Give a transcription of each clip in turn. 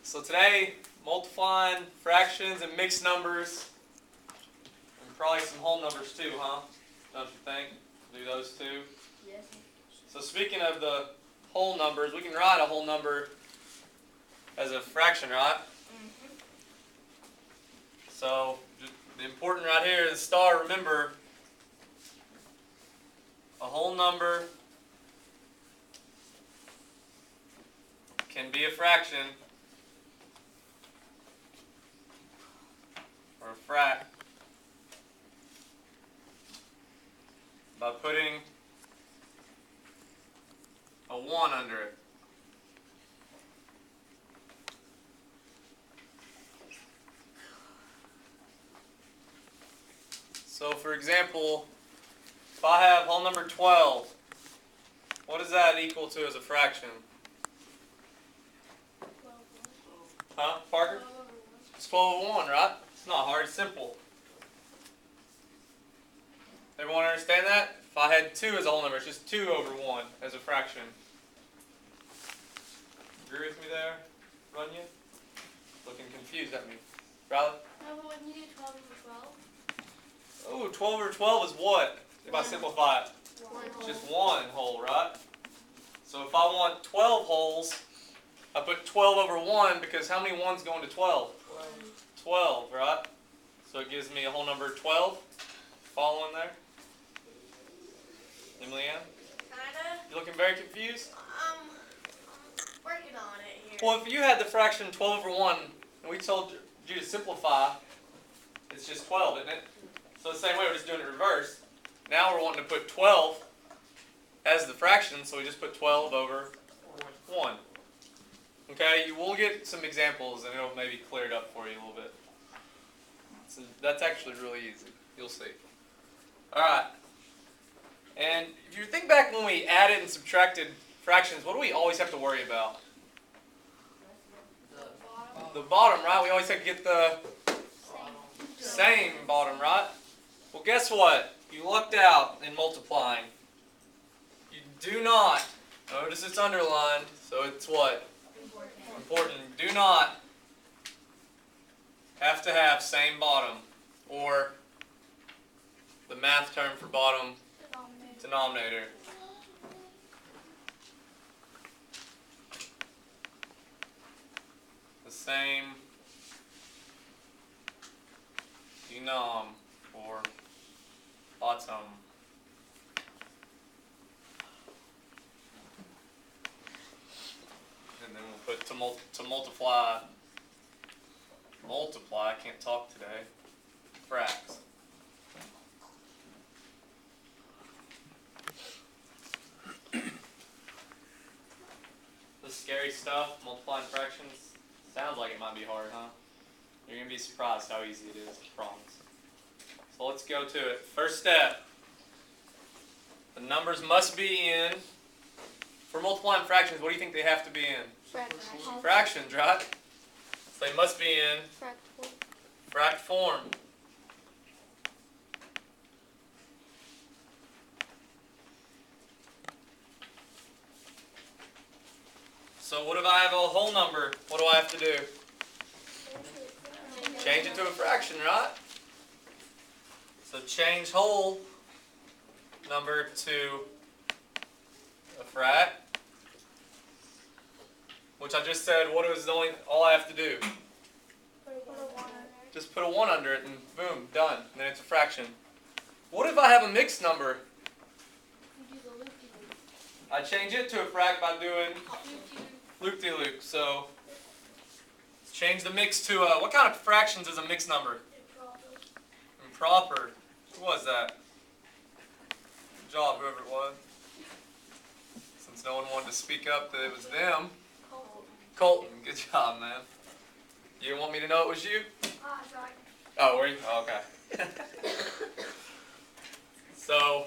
So today, multiplying fractions and mixed numbers, and probably some whole numbers too, huh? Don't you think? Do those two? Yes. So speaking of the whole numbers, we can write a whole number as a fraction, right? Mm-hmm. So the important right here is star. Remember, a whole number can be a fraction or a frac by putting a 1 under it. So for example, if I have whole number 12, what does that equal to as a fraction? Huh, Parker? It's 12 over 1, right? It's not hard, it's simple. Everyone understand that? If I had 2 as a whole number, it's just 2 over 1 as a fraction. Agree with me there, Runya? Looking confused at me. Riley? No, but when you do 12 over 12? Oh, 12 over 12 is what? If I simplify it? One. Just one whole, right? So if I want 12 wholes, I put 12 over 1 because how many 1s go into 12? 12, right? So it gives me a whole number 12. Following there? Emily Ann? Kinda. You looking very confused? I'm working on it here. Well, if you had the fraction 12 over 1 and we told you to simplify, it's just 12, isn't it? So the same way, we're just doing it reverse. Now we're wanting to put 12 as the fraction, so we just put 12 over 1. Okay, you will get some examples and it'll maybe clear it up for you a little bit. So that's actually really easy. You'll see. Alright. And if you think back when we added and subtracted fractions, what do we always have to worry about? The bottom, right? We always have to get the same bottom, right? Well, guess what? You lucked out in multiplying. You do not, notice it's underlined, so it's what? Important. Do not have to have same bottom, or the math term for bottom, denominator. The same denom for bottom. And then we'll put to multiply, I can't talk today, fracs. This scary stuff, multiplying fractions, sounds like it might be hard, huh? You're going to be surprised how easy it is, I promise. So let's go to it. First step, the numbers must be in, for multiplying fractions, what do you think they have to be in? Fractions, right? So they must be in fract form. So what if I have a whole number? What do I have to do? Change it to a fraction, right? So change whole number to a frac. Which I just said, what is all I have to do? Just put a 1 under it and boom, done. And then it's a fraction. What if I have a mixed number? I change it to a frac by doing loop-de-loop. So let's change the mix to what kind of fractions is a mixed number? Improper. Who was that? Good job, whoever it was. Since no one wanted to speak up that it was them. Colton, good job, man. You didn't want me to know it was you? Sorry. Oh, were you? Oh, okay. So,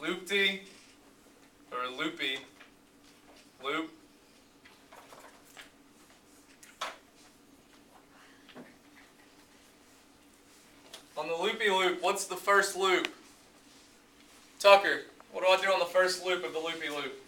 loop-de, or loopy, loop. On the loopy-loop, what's the first loop? Tucker, what do I do on the first loop of the loopy-loop?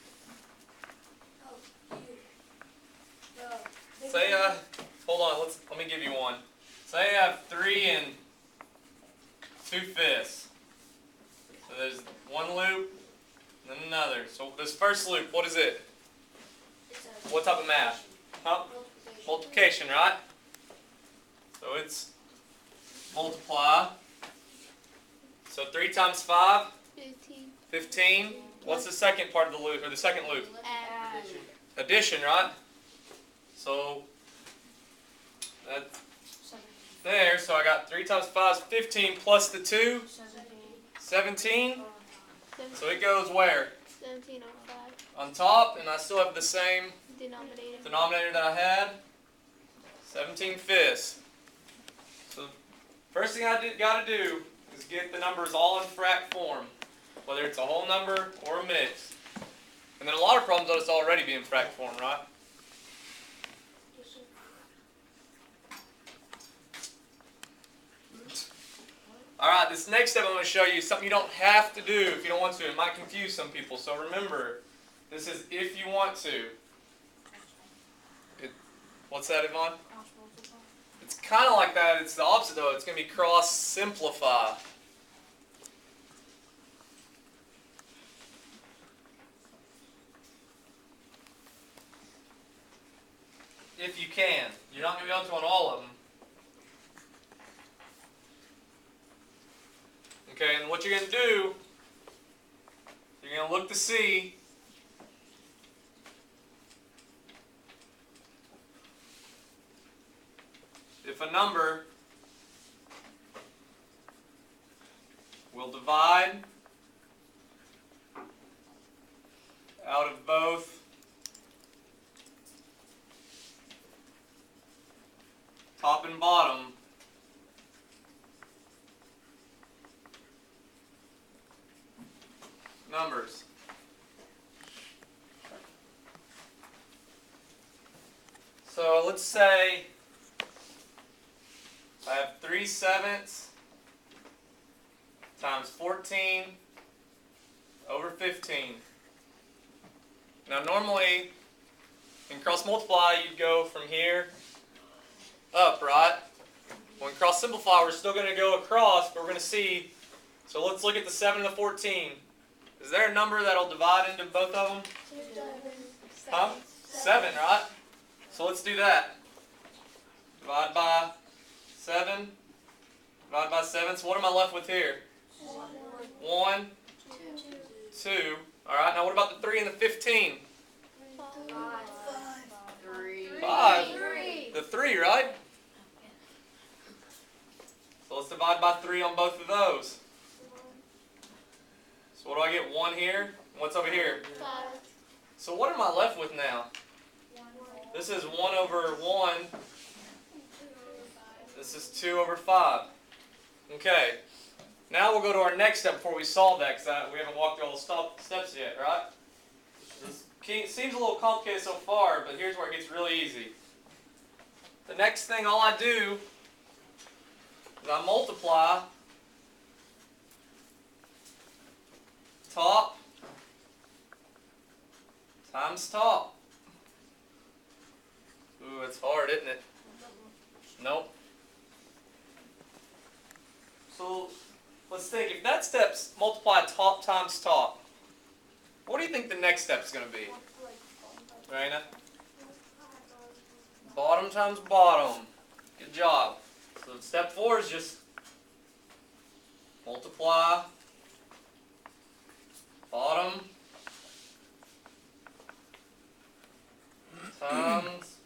this first loop, what is it? What type of math? Huh? Multiplication, right? So it's multiply. So 3 times 5? 15. What's the second part of the loop, or the second loop? Addition, right? So that's there. So I got 3 times 5 is 15 plus the 2? 17. So it goes where? 17 over 5. On top, and I still have the same Denominator. that I had. 17 fifths. So first thing I got to do is get the numbers all in frac form, whether it's a whole number or a mix. And then a lot of problems notice already be in frac form, right? Alright, this next step I'm going to show you is something you don't have to do if you don't want to. It might confuse some people. So remember, this is if you want to. What's that, Yvonne? It's kind of like that. It's the opposite though. It's going to be cross simplify. If you can. You're not going to be able to on all of them. Okay, and what you're going to do, you're going to look to see if a number will divide out of both top and bottom numbers. So let's say I have 3/7 times 14 over 15. Now normally in cross multiply you'd go from here up, right? When cross simplify we're still going to go across, but we're going to see. So let's look at the 7 and the 14. Is there a number that'll divide into both of them? 7. Huh? 7, right? So let's do that. Divide by 7. Divide by 7. So what am I left with here? 1, 2. Alright, now what about the 3 and the 15? 5. The 3, right? So let's divide by 3 on both of those. So what do I get? 1 here? What's over here? 5. So what am I left with now? This is 1 over 1. This is 2 over 5. Okay. Now we'll go to our next step before we solve that, because we haven't walked through all the steps yet, right? This seems a little complicated so far, but here's where it gets really easy. The next thing, all I do is I multiply top times top. Ooh, it's hard, isn't it? Nope. So let's think. If that step's multiply top times top, what do you think the next step's going to be? Raina? Bottom times bottom. Good job. So step 4 is just multiply bottom times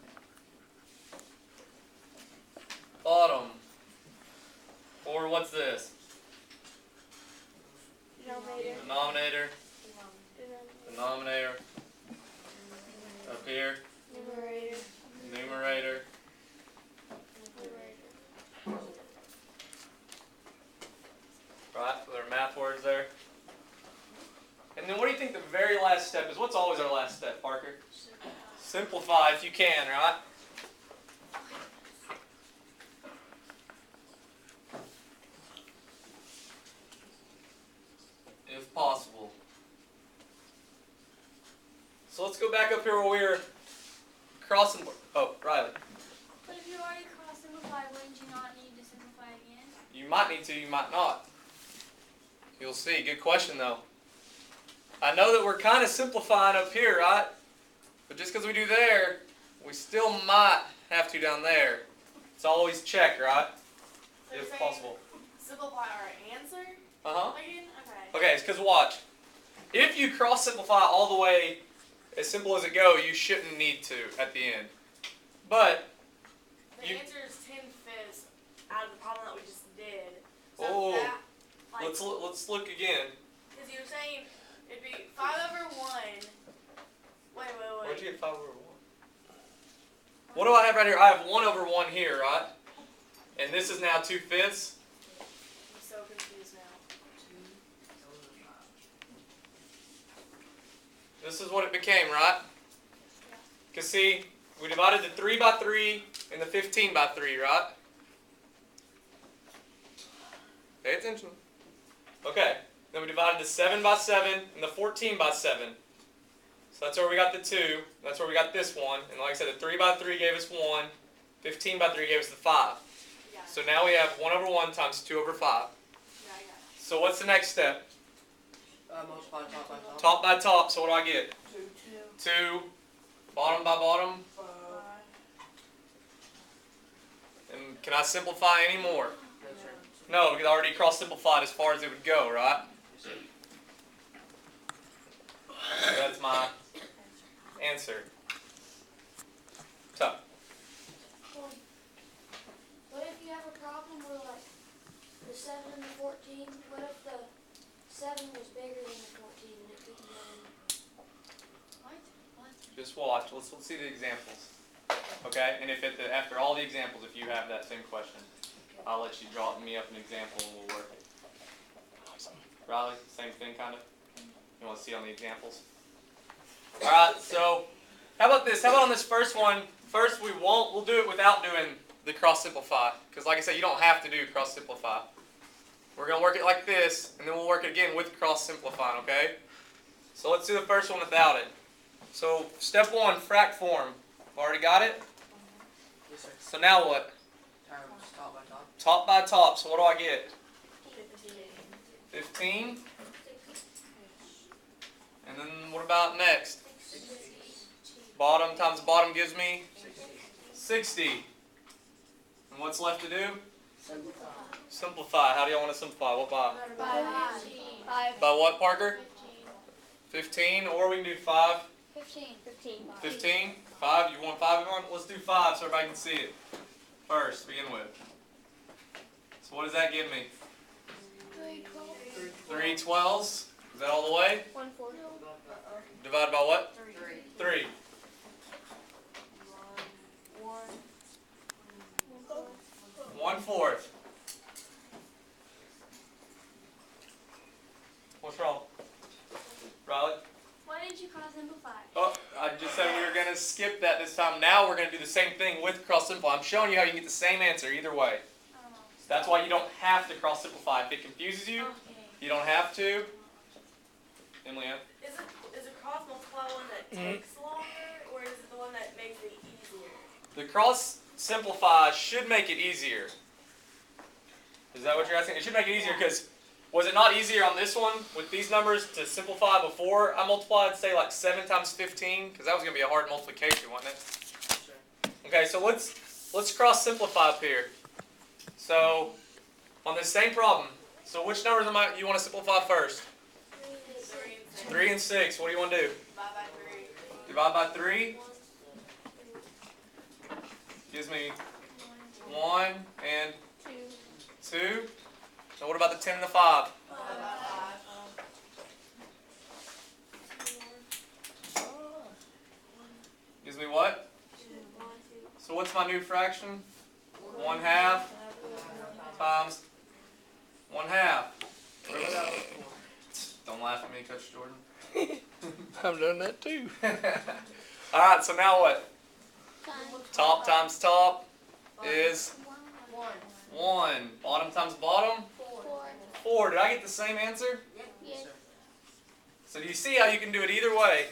bottom. Or what's this? Denominator. Denominator. Up here. Numerator. Right, so there are math words there. And then what do you think the very last step is? What's always our last step, Parker? Simplify if you can, right? If possible. So let's go back up here where we were crossing. Oh, Riley. But if you already cross simplify, wouldn't you not need to simplify again? You might need to, you might not. You'll see. Good question though. I know that we're kind of simplifying up here, right? But just because we do there, we still might have to down there. It's always check, right? So you're If saying possible. simplify our answer Uh-huh. again? Okay. Okay, it's because watch. If you cross simplify all the way as simple as it go, you shouldn't need to at the end. But The you, answer is 10/5 out of the problem that we just did. So Oh, that, like, let's look again. because you were saying it'd be 5/1. Wait. Where'd you get 5/1? What do I have right here? I have 1/1 here, right? And this is now 2/5. I'm so confused now. This is what it became, right? Because see, we divided the 3 by 3 and the 15 by 3, right? Pay attention. Okay. Then we divided the 7 by 7 and the 14 by 7. So that's where we got the 2. That's where we got this one. And like I said, the 3 by 3 gave us 1. 15 by 3 gave us the 5. Yeah. So now we have 1/1 times 2/5. Yeah, I got it. So what's the next step? Multiply top by top. Top by top. So what do I get? 2. 2. Bottom by bottom. 5. And can I simplify any more? Yes, sir. No, because I already cross simplified as far as it would go, right? So that's my answer. So, What if you have a problem where, like, the 7 and the 14, what if the 7 was bigger than the 14 and it couldn't go in? just watch. Let's see the examples. Okay? And if after all the examples, if you have that same question, I'll let you draw me up an example and we'll work it. Riley, same thing kind of? You want to see on the examples? Alright, so how about this? How about on this first one? First we'll do it without doing the cross simplify. Because like I said, you don't have to do cross simplify. We're going to work it like this, and then we'll work it again with cross simplifying, okay? So let's do the first one without it. So step 1, frac form. Already got it? Yes, sir. So now what? Times top by top. Top by top, so what do I get? 15. 15? And then what about next? 60. Bottom times bottom gives me 60. And what's left to do? Simplify. Simplify. How do y'all want to simplify? What by? By what, Parker? 15, or we can do 5. 15. 15? 5? You want 5, everyone? Let's do 5 so everybody can see it first to begin with. So what does that give me? 3 12s. Is that all the way? 1/4. Divided by what? 3. 1/4. What's wrong? Riley? Why didn't you cross simplify? Oh, I just said we were going to skip that this time. Now we're going to do the same thing with cross simplify. I'm showing you how you can get the same answer either way. That's why you don't have to cross simplify. If it confuses you, Okay. you don't have to. Emily Ann? Is a cross multiply one that takes longer, or is it the one that makes it easier? The cross simplify should make it easier. Is that what you're asking? It should make it easier because was it not easier on this one with these numbers to simplify before I multiplied, say like 7 times 15? Because that was going to be a hard multiplication, wasn't it? Yes, sir. Okay, so let's cross simplify up here. So on this same problem, so which numbers you want to simplify first? 3 and 6. What do you want to do? Divide by 3. Divide by 3 gives me 1 and 2. So what about the 10 and the 5? Gives me what? So what's my new fraction? 1/2 times 1/2. Don't laugh at me, Coach Jordan. I've done that too. Alright, so now what? Top times top is 1. Bottom times bottom? 4. Did I get the same answer? Yes. So do you see how you can do it either way?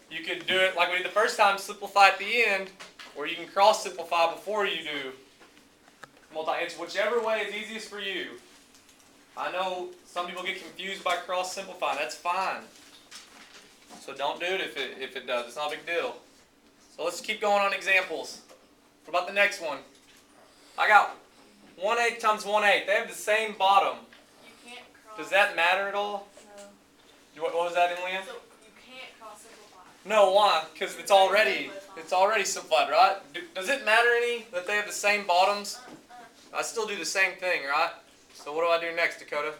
You could do it like we did the first time, simplify at the end, or you can cross simplify before you do multi. It's whichever way is easiest for you. I know some people get confused by cross simplifying. That's fine. So don't do it if it does. It's not a big deal. So let's keep going on examples. What about the next one? I got 1/8 times 1/8. They have the same bottom. You can't cross. Does that matter at all? No. What was that, Emily? So you can't cross simplify. No, why? Because it's already simplified, right? Does it matter any that they have the same bottoms? I still do the same thing, right? So what do I do next, Dakota?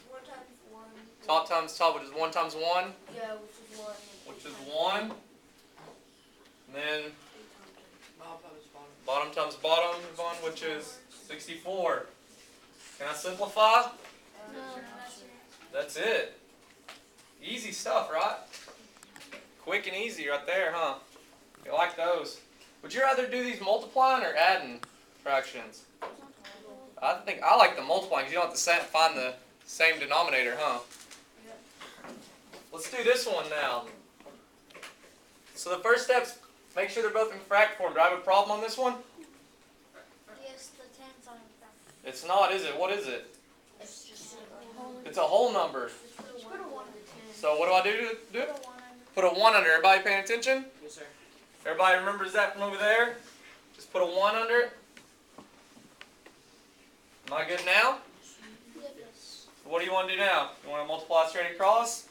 1 times 1. Top times top, which is 1 times 1, Yeah, which is 1. which is 1. And then bottom times bottom, which is 64. Can I simplify? No. That's it. Easy stuff, right? Quick and easy right there, huh? You like those? Would you rather do these multiplying or adding fractions? I think I like the multiplying because you don't have to find the same denominator, huh? Let's do this one now. So the first step's make sure they're both in frac form. Do I have a problem on this one? Yes, the 10's on the front. It's not, is it? What is it? It's just a whole. It's a whole number. Just put a 1 to 10. So what do I do to do it? Put a 1 under. Put a 1 under. Everybody paying attention? Yes, sir. Everybody remembers that from over there? Just put a 1 under it. Am I good now? Yes. So what do you want to do now? You want to multiply straight across?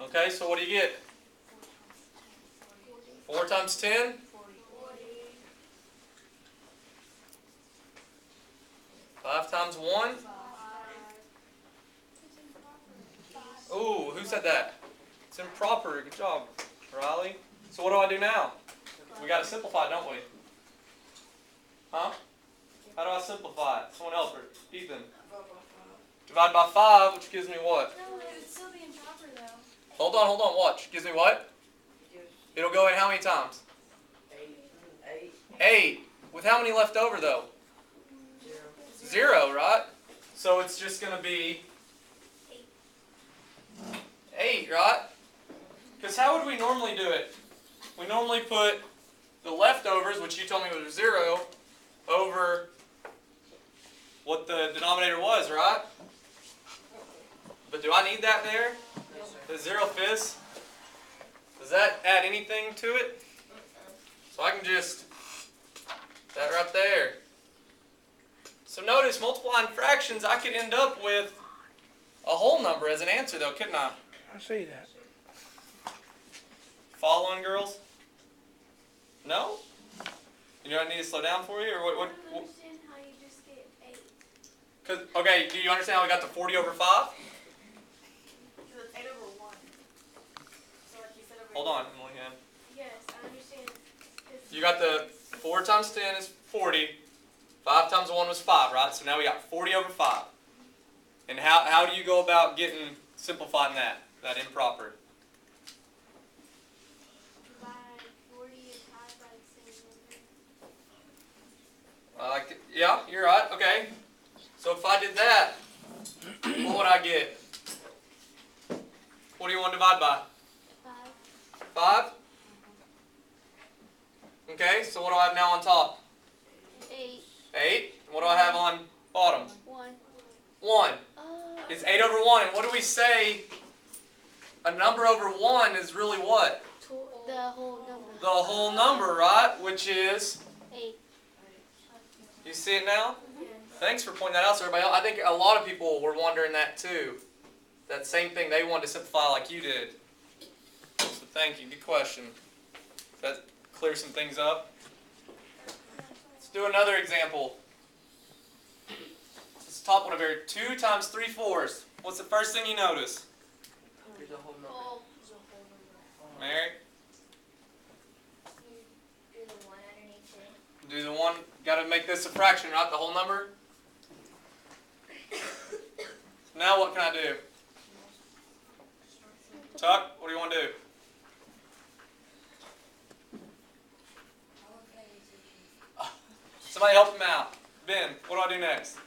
Okay, so what do you get? 4 times 10? 5 times 1? Ooh, who said that? It's improper. Good job, Riley. So what do I do now? We got to simplify, don't we? Huh? How do I simplify it? Someone else, or Ethan. Divide by 5, which gives me what? No, it would still be improper though. Hold on, watch. Gives me what? It'll go in how many times? 8. With how many left over though? 0, right? So it's just going to be 8, right? Because how would we normally do it? We normally put the leftovers, which you told me was 0, over what the denominator was, right? But do I need that there? The 0/5? Does that add anything to it? So I can just, that right there. So notice, multiplying fractions, I could end up with a whole number as an answer though, couldn't I? I see that. Following, girls? No? You know I need to slow down for you? Or I what? don't understand how you just get 8. Cause, okay, do you understand how we got to 40 over 5? Because it's 8 over 1. So like you said over Hold on, Emily. Yes, I understand. You got the 4 times 10 is 40. 5 times 1 was 5, right? So now we got 40 over 5. And how do you go about simplifying that improper? Divide 40 and 5 by the same number. I like it. Yeah, you're right. Okay. So if I did that, what would I get? What do you want to divide by? 5. 5? Okay, so what do I have now on top? 8. 8. What do I have on bottom? 1. 1. It's 8 over 1. And what do we say? A number over 1 is really what? The whole number. The whole number, right? Which is, 8. you see it now? Thanks for pointing that out to everybody else. I think a lot of people were wondering that too. That same thing, they wanted to simplify like you did. So thank you. Good question. That clears some things up. Let's do another example. This top one over here. 2 times 3/4. What's the first thing you notice? There's a whole number. Mary? Do the 1 underneath it. Do the one, got to make this a fraction, right? The whole number? Now what can I do? Tuck, what do you want to do? Somebody help him out. Ben, what do I do next?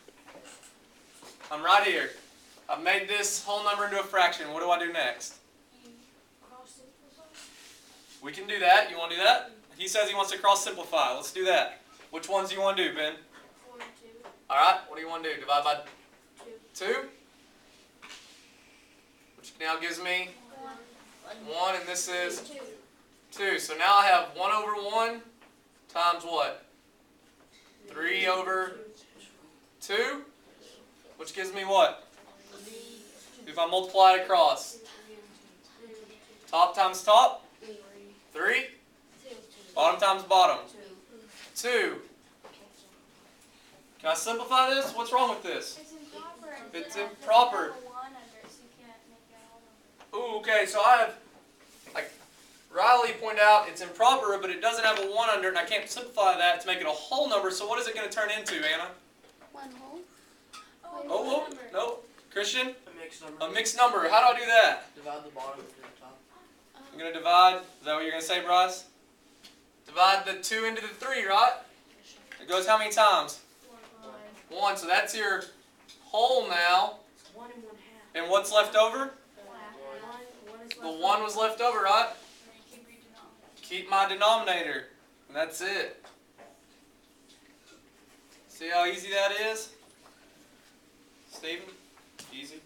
I'm right here. I've made this whole number into a fraction. What do I do next? You cross simplify. We can do that. You want to do that? He says he wants to cross simplify. Let's do that. Which ones do you want to do, Ben? 4 and 2. Alright, what do you want to do? Divide by 2? Which now gives me 1, and this is 2. So now I have 1 over 1 times what? 3 over 2? Which gives me what? If I multiply it across. Top times top? 3. Bottom times bottom? 2. Can I simplify this? What's wrong with this? It's improper. It's improper. Have a 1 under it, so you can't make that a whole number. Ooh, okay, so I have, like Riley pointed out, it's improper, but it doesn't have a 1 under it, and I can't simplify that to make it a whole number, so what is it going to turn into, Anna? 1 whole. Oh, no. Christian? A mixed number. A mixed number. How do I do that? Divide the bottom into the top. I'm going to divide, is that what you're going to say, Bryce? Divide the 2 into the 3, right? It goes how many times? 1, so that's your whole now. 1 and 1/2. And what's left over? 1 is The 1 was left over, right? And then you keep your denominator. Keep my denominator. And that's it. See how easy that is? Stephen? Easy.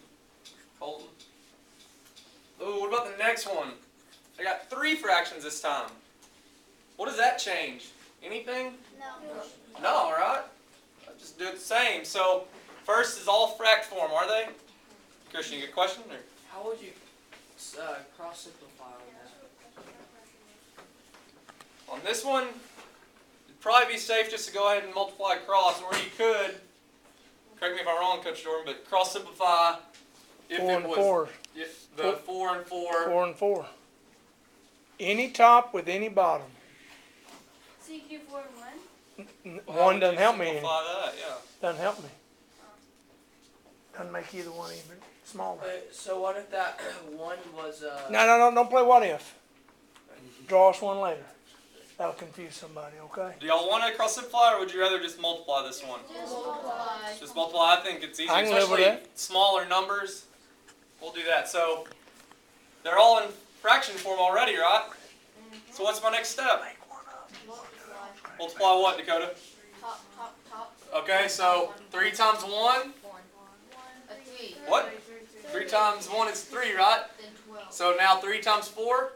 Colton? Ooh, what about the next one? I got 3 fractions this time. What does that change? Anything? No. No, right? I just do it the same. So, first is all fract form, are they? Christian, you got a question? Or? How would you cross simplify on that? On this one, it'd probably be safe just to go ahead and multiply across, or you could, correct me if I'm wrong, Coach Jordan, but cross simplify if 4 it and was 4. yeah, the 4 and 4. 4 and 4. Any top with any bottom. So you keep 4 and 1? Well, how 1 would doesn't you help me. simplify that? Yeah. Doesn't help me. Doesn't make either one even smaller. So what if that 1 was No, don't play what if. Draw us one later. That'll confuse somebody, okay? Do y'all want to cross simplify, or would you rather just multiply this one? Just multiply. I think it's easier, I can live with especially that. smaller numbers. We'll do that. So they're all in fraction form already, right? So what's my next step? Multiply what, Dakota? Top. Okay, so 3 times 1. What? 3 times 1 is 3, right? Then 12. So now 3 times 4?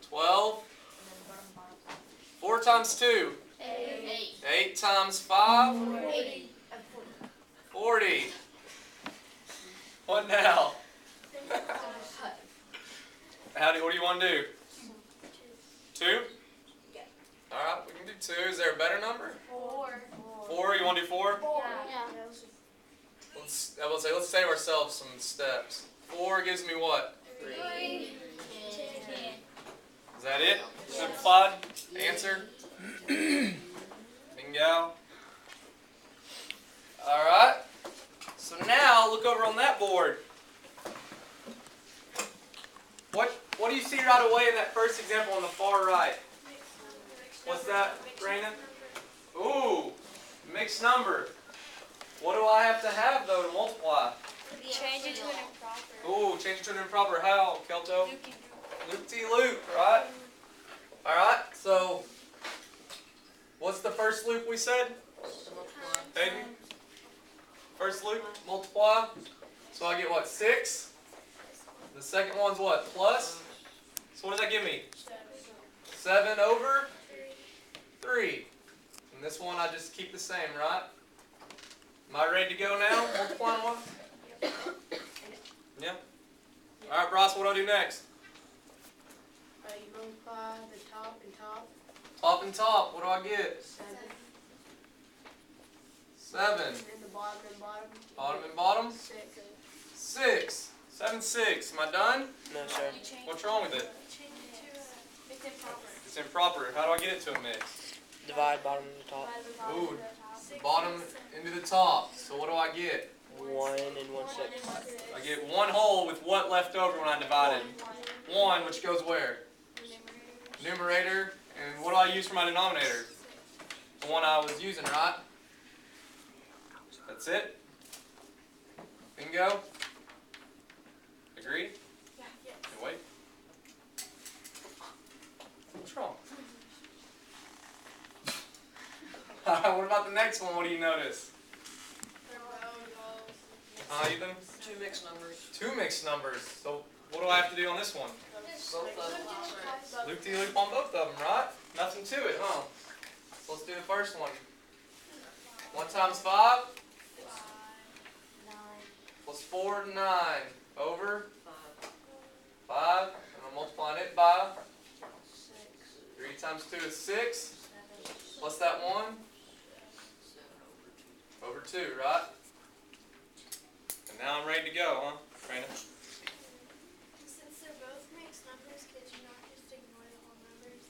12. 4 times 2? 8. 8 times 5? 40. What now? What do you want to do? 2? Yeah. Alright, we can do 2. Is there a better number? 4. 4? You want to do 4? Yeah. Let's save ourselves some steps. 4 gives me what? 3. 10. Is that it? Simplified? Answer? Bingo. Alright. So now, look over on that board. What do you see right away in that first example on the far right? What's that, Raina? Ooh, mixed number. What do I have to have, though, to multiply? Change it to an improper. Ooh, change it to an improper. How, Kelto? Loop-de-loop, right? Alright, so what's the first loop we said? Hayden? First loop, multiply. So I get what, 6? The second one's what, plus? So what does that give me? 7 over 3. And this one I just keep the same, right? Am I ready to go now? Multiplying one? Yeah? Alright, Bryce, what do I do next? You multiply the top and top. Top and top, what do I get? 7. And the bottom and bottom. Bottom and bottom? 6. 6. 7, 6. Am I done? No, sir. What's wrong with it? Change it to it's improper. It's improper. How do I get it to a mix? Divide bottom and the top. Ooh, bottom into the top. So what do I get? 1 and 1/6. I get 1 whole with what left over when I divided? 1, which goes where? Numerator. And what do I use for my denominator? The one I was using, right? That's it? Bingo? Agreed? Yeah. Hey, wait. What's wrong? What about the next one? What do you notice? Ethan? Two mixed numbers. Two mixed numbers. So what do I have to do on this one? Both of them. Loop-de-loop on both of them, right? Nothing to it, huh? So let's do the first one. 1 times 5 plus 4 to 9 over 5, and I'm multiplying it by 3 times 2 is 6, plus that 1 over 2, right? And now I'm ready to go, huh, Brandon? Since they're both mixed numbers, could you not just ignore the whole numbers?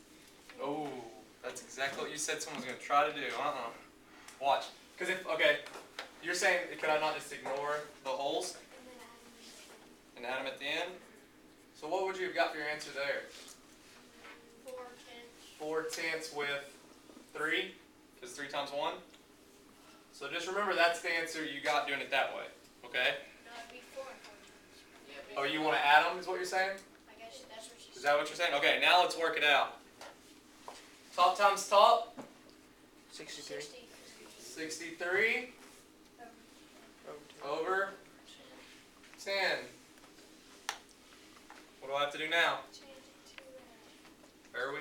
Oh, that's exactly what you said someone's going to try to do. Watch. Because okay, you're saying, could I not just ignore the holes And then add them in. and add them at the end? So what would you have got for your answer there? 4/10 with 3, because 3 times 1. So just remember that's the answer you got doing it that way, okay? No, it'd be 4. Oh, you want to add them is what you're saying? I guess that's what she Is that what you're saying? Okay, now let's work it out. Top times top, 63. 63 over 10. What do I have to do now? Change it to Where are we?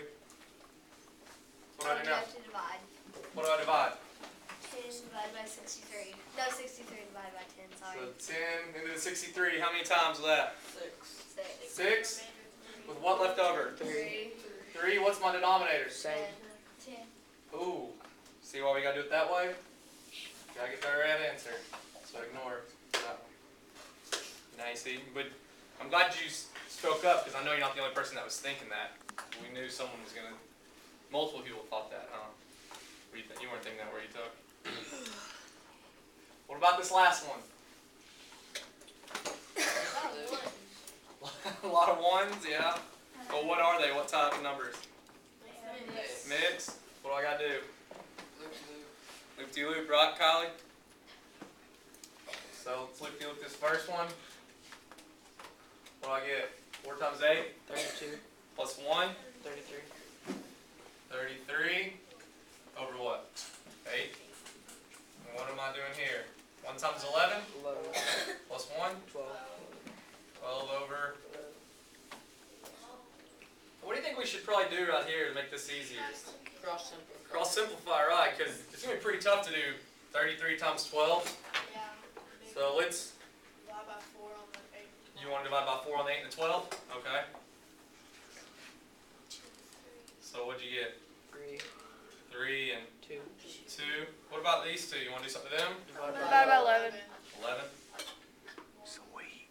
What do I do You now? have to divide. What do I divide? 10 divided by 63. No, 63 divided by 10, sorry. So 10 into the 63. How many times was that? 6. 6. With what left over? 3. 3. What's my denominator? Same. 10. Ooh. See why we gotta do it that way? Gotta get the right answer. So ignore that one. Now you see, but I'm glad you spoke up because I know you're not the only person that was thinking that. We knew someone was gonna. Multiple people thought that, huh? You weren't thinking that, were you, Tuck? What about this last one? A lot of ones, yeah. Well, what are they? What type of numbers? Mixed. What do I gotta do? Loop-de-loop, right, Kylie? So let's loop-de-loop this first one. What do I get? 4 times 8 32. plus 1, 33. 33 over what? 8. And what am I doing here? 1 times 11 11. plus 1, 12. 12 over. What do you think we should probably do right here to make this easier? Cross simplify. Cross simplify, right? Because it's going to be pretty tough to do 33 times 12. Yeah. So let's. Divide by 4 on the 8. You want to divide by 4 on the 8 and the 12? Okay. So what'd you get? 3. 3 and 2. 2. What about these two? You want to do something to them? Divided Divided by 11. 11. Sweet.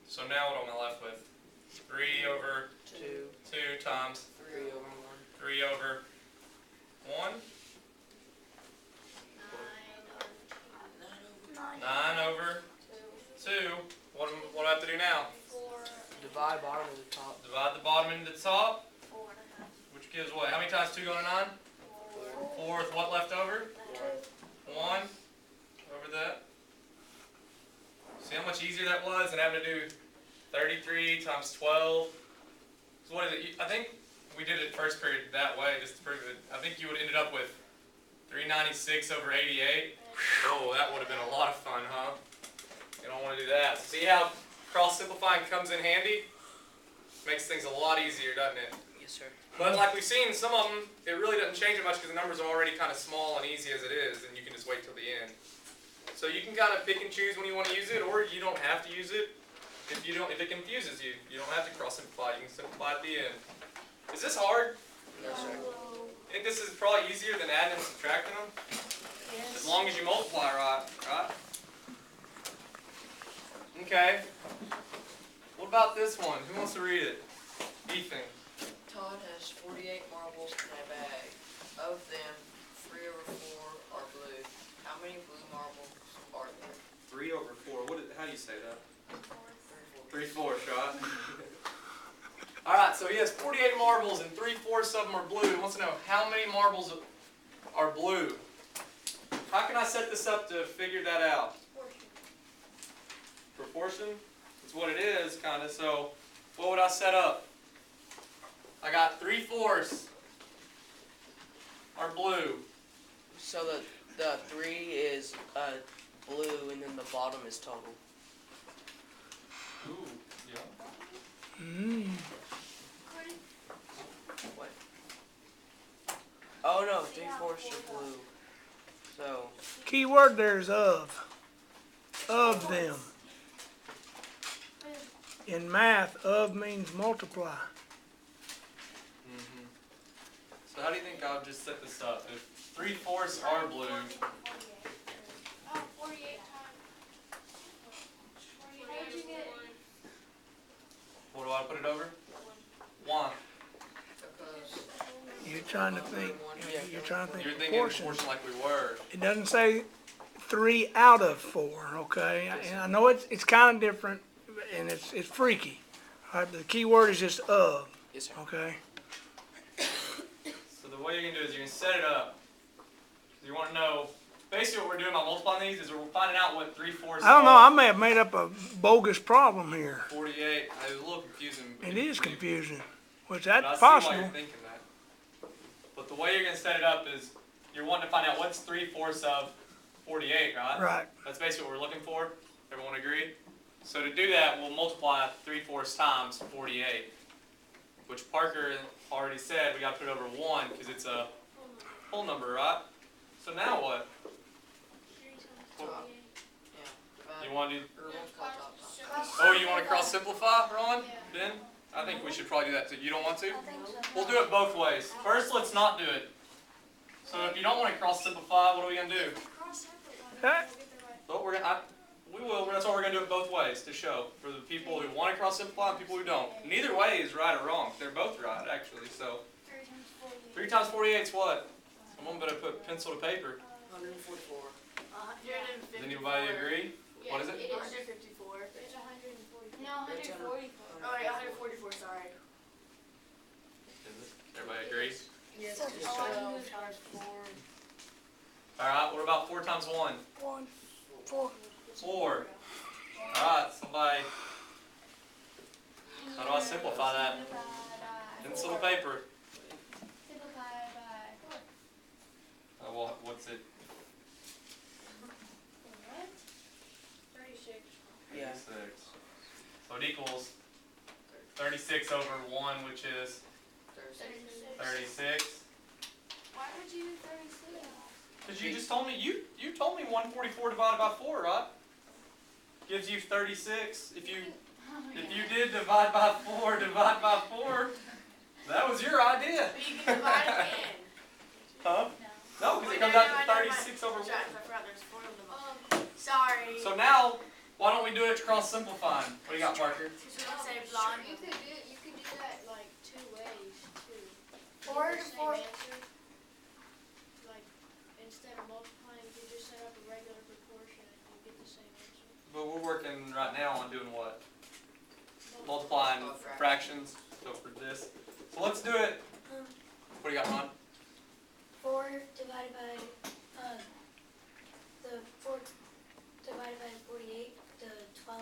So now what am I left with? 3 over 2. 2 times 3 over 3 over 1. 9 over 2. What do I have to do now? 4. 1. Divide bottom to the top. Divide the bottom into the top, 4.5. which gives what? How many times 2 go to 9? 4 with what left over? 1 over that. See how much easier that was than having to do 33 times 12. So what is it? I think we did it first period that way just to prove it. I think you would have ended up with 396 over 88. Oh, that would have been a lot of fun, huh? You don't want to do that. See how cross simplifying comes in handy? Makes things a lot easier, doesn't it? Yes, sir. But like we've seen, some of them, it really doesn't change it much because the numbers are already kind of small and easy as it is, and you can just wait till the end. So you can kind of pick and choose when you want to use it, or you don't have to use it. If it confuses you, you don't have to cross simplify. You can simplify at the end. Is this hard? No, sir. I think this is probably easier than adding and subtracting them. As long as you multiply right? Okay. What about this one? Who wants to read it? Ethan. Todd has 48 marbles in a bag. Of them, 3 over 4 are blue. How many blue marbles are there? 3 over 4. How do you say that? 3/4. 3/4, right? Alright, so he has 48 marbles and 3/4 of them are blue. He wants to know how many marbles are blue. How can I set this up to figure that out? Proportion? It's what it is, kind of. So, what would I set up? I got 3/4 are blue. So the The 3 is blue, and then the bottom is total. Ooh, yeah. Mm. What? Oh no, 3/4 are blue. So Key word there is of. Of them. In math, of means multiply. Mm-hmm. So how do you think I would just set this up? If 3/4 are blue, Oh, 48 times. How'd you get? what do I put it over? 1. Because You're trying to think. You're trying to think You're of thinking proportions. proportion like we were. It doesn't say 3 out of 4. Okay, and I know it's kind of different, and it's freaky. All right, but the key word is just of. yes, sir. Okay. So the way you're gonna do is you're gonna set it up. You want to know. Basically, what we're doing by multiplying these is we're finding out what 3/4 I don't know. are. I may have made up a bogus problem here. 48. It was a little confusing. It is confusing, which But I that's see why you're possible. thinking that. But the way you're gonna set it up is you're wanting to find out what's 3/4 of 48, right? Right. That's basically what we're looking for. Everyone agree? So to do that, we'll multiply 3/4 times 48, which Parker already said we got to put it over 1 because it's a whole number, right? So now what? 3 times Well, 48. yeah, You want to do? or multiply top. Oh, you want to cross simplify, Ron? Yeah. Ben? I think we should probably do that too. You don't want to? I think so. We'll do it both ways. First, let's not do it. So if you don't want to cross simplify, what are we gonna do? Cross separate one. Huh? We'll get the right. Well, we will. That's why we're gonna do it both ways to show for the people who want to cross simplify and people who don't. Neither way is right or wrong. They're both right actually. So 3 times 48. 3 times 48 is what? Someone better put pencil to paper. 144. 154. Does anybody agree? What is it? 154. It's 144. No, 144. Oh, yeah, 144, sorry. Is it? Everybody agree? Yes. So 12 times 4. All right. What about 4 times 1? 1, 4. 4. All right. Somebody. How do I simplify that? Pencil to paper. Simplify by 4. Well, what's it? What? 36. Yeah. 36. So it equals 36 over 1, which is 36. Why would you do 36? Because you just told me, you told me 144 divided by 4, right? Gives you 36. If you did divide by 4, divide by 4, that was your idea. But you can divide again. Huh? No, because it comes out to 36 over 1. I forgot there's 4 of them. Sorry. So now, why don't we do it to cross simplifying? What do you got, Parker? Just gonna say blonde. You could do that like 2 ways too. 4 Get to the same 4. answer. Like instead of multiplying, you could just set up a regular proportion and you get the same answer. But we're working right now on doing what? Multiplying fractions. So for this. So let's do it. What do you got, Ron? 4 divided by, the 4 divided by 48, the 12.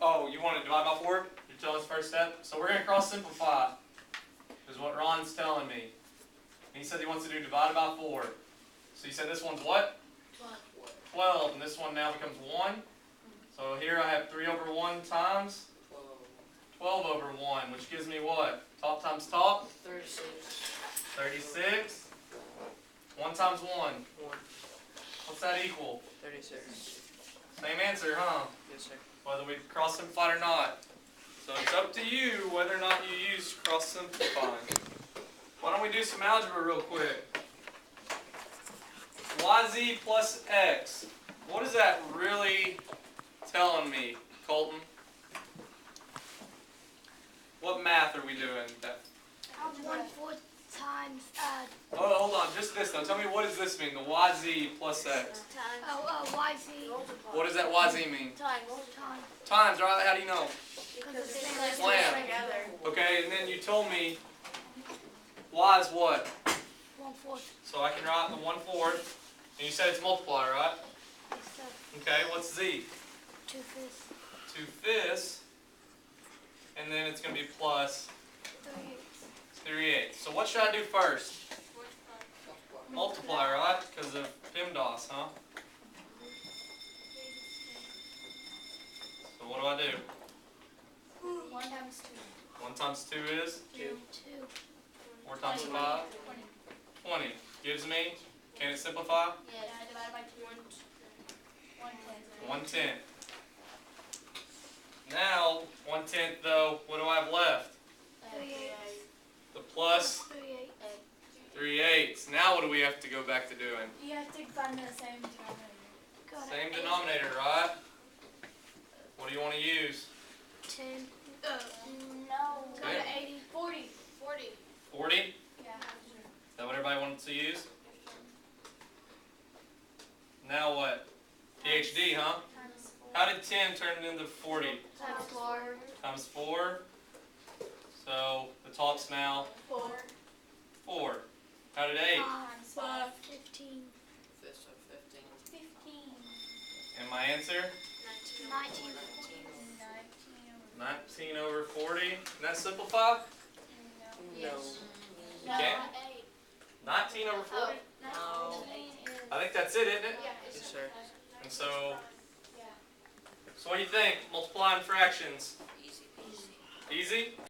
Oh, you want to divide by 4? You're telling us first step? So we're going to cross simplify, is what Ron's telling me. And he said he wants to do divided by 4. So you said this one's what? 12. And this one now becomes 1. So here I have 3 over 1 times 12 over 1, which gives me what? Top times top? 36. 36. 1 times 1. What's that equal? 36. Same answer, huh? Yes, sir. Whether we cross simplify or not. So it's up to you whether or not you use cross simplifying. Why don't we do some algebra real quick? YZ plus X. What is that really telling me, Colton? What math are we doing? 1/4 times, Oh, hold on, just this though. Tell me, what does this mean? The YZ plus X. YZ. What does that YZ mean? Times. Times, right? How do you know? Because it's the Let's same. do it Slam. together. Okay, and then you told me Y is what? 1/4. So I can write the 1/4. And you said it's multiply, right? Okay, what's Z? 2/5. 2/5. And then it's going to be plus 3/8. 3/8. So what should I do first? Multiply, right? Because of PIMDOS, huh? So what do I do? 1 times 2. 1 times 2 is? 2. 4 times 5? 20. Gives me, can it simplify? Yes. Divided by 2. 1/10. 1/10. Now, 1/10 though, what do I have left? 3/8. The plus 3/8. 3/8. Now what do we have to go back to doing? You have to find the same denominator. Same denominator, right? What do you want to use? 10. No. Go to 80. 40. 40. 40? Yeah. Is that what everybody wants to use? Now what? PhD, huh? Times 4. How did 10 turn into 40? Times 4. Times 4. So the top's now 4. 4. How did 8? Times 5. 15. Fifth of 15. 15. And my answer? 19. 19 over 40. Can that simplify? No. You can? 19 over 40? No. I think that's it, isn't it? Yes, sir. And so what do you think? Multiplying fractions. Easy peasy. Easy?